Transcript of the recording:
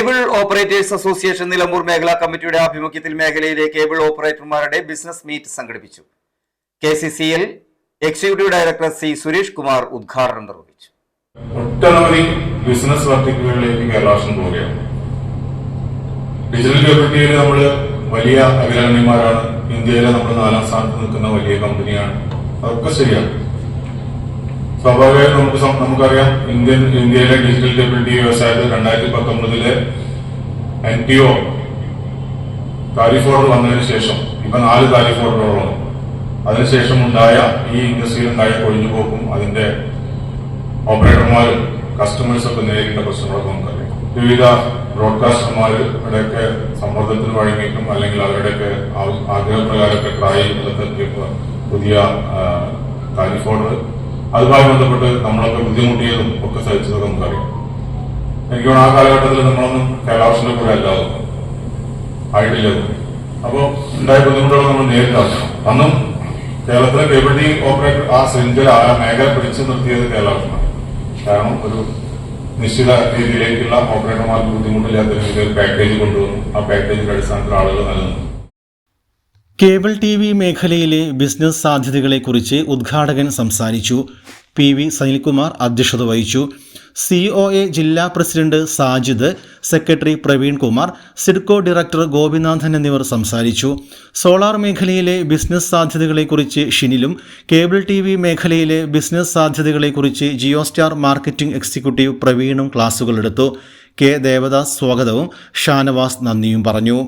Cable operators association Nilambur മേഖലാ കമ്മിറ്റിയുടെ ആഭിമുഖ്യത്തിൽ മേഖലയിലെ കേബിൾ ഓപ്പറേറ്റർമാരുടെ ബിസിനസ് മീറ്റ് സംഘടിപ്പിച്ചു. KCCL executive director C. Suresh Kumar ഉദ്ഘാടനം നിർവഹിച്ചു. ഒട്ടനവധി ബിസിനസ് വർട്ടിക്കുകളിലേക്ക് കേരളം പോവുകയാണ്. ഡിജിറ്റൽ കേബിലിറ്റിയിൽ നമ്മൾ വലിയ അഗ്രഗണ്യന്മാരാണ്. ഇന്ത്യയിലെ നമ്മൾ 4ാം സ്ഥാനത്ത് നിൽക്കുന്ന വലിയ കമ്പനിയാണ്. അതൊക്കെ ശരിയാണ്. സ്വാഭാവികമായും നമുക്കറിയാം ഇന്ത്യയിലെ ഡിജിറ്റൽ കേബിലിറ്റി വ്യവസായത്തിൽ 2019 NTO താരിഫ് ഓർഡർ വന്നതിന് ശേഷം ഇപ്പൊ 4 താരിഫ് ഓർഡറുകളാണ്. അതിനുശേഷം ഉണ്ടായ ഈ ഇൻഡസ്ട്രിയിൽ ഉണ്ടായ കൊഴിഞ്ഞുപോക്കും അതിന്റെ ഓപ്പറേറ്റർമാരും കസ്റ്റമേഴ്സൊക്കെ നേരിട്ട പ്രശ്നങ്ങളൊക്കെ നമുക്കറിയാം. വിവിധ ബ്രോഡ്കാസ്റ്റർമാരുടെയൊക്കെ സമ്മർദ്ദത്തിന് വഴങ്ങിയിട്ടും അല്ലെങ്കിൽ അവരുടെയൊക്കെ ആഗ്രഹപ്രകാരമൊക്കെ ട്രായി ഇതൊക്കെ പുതിയ താരിഫ് ഓർഡർ അതുമായി ബന്ധപ്പെട്ട് നമ്മളൊക്കെ ബുദ്ധിമുട്ടിയതും ഒക്കെ സഹിച്ചതൊക്കെ നമുക്കറിയാം. എനിക്ക് ആ കാലഘട്ടത്തിൽ നമ്മളൊന്നും കേരളാവശ്യത്തിന്റെ കൂടെ അല്ലാതെ ആയിട്ടില്ലത്. അപ്പോൾ ഉണ്ടായ ബുദ്ധിമുട്ടുകൾ നമ്മൾ നേരിട്ടാക്കണം. അന്നും കേരളത്തിലെ കേബിലിറ്റി ഓപ്പറേറ്റർ ആ ശൃംഖല ആ മേഖല പിടിച്ചു നിർത്തിയത് കേരളാവശ്യമാണ്. കാരണം ഒരു നിശ്ചിത രീതിയിലേക്കുള്ള ഓപ്പറേറ്റർമാർക്ക് ബുദ്ധിമുട്ടില്ലാത്ത രീതിയിൽ പാക്കേജ് കൊണ്ടുവന്നു. ആ പാക്കേജിന്റെ അടിസ്ഥാനത്തിൽ ആളുകൾ നൽകുന്നു. കേബിൾ TV മേഖലയിലെ ബിസിനസ് സാധ്യതകളെക്കുറിച്ച് ഉദ്ഘാടകൻ സംസാരിച്ചു. PV സനിൽകുമാർ അധ്യക്ഷത വഹിച്ചു. COA ജില്ലാ president Sajid, secretary Praveen Kumar, Sidco director Gopinathan എന്നിവർ സംസാരിച്ചു. സോളാർ മേഖലയിലെ ബിസിനസ് സാധ്യതകളെക്കുറിച്ച് ഷിനിലും കേബിൾ TV മേഖലയിലെ ബിസിനസ് സാധ്യതകളെക്കുറിച്ച് ജിയോസ്റ്റാർ മാർക്കറ്റിംഗ് എക്സിക്യൂട്ടീവ് പ്രവീണും ക്ലാസുകളെടുത്തു. K. ദേവദാസ് സ്വാഗതവും ഷാനവാസ് നന്ദിയും പറഞ്ഞു.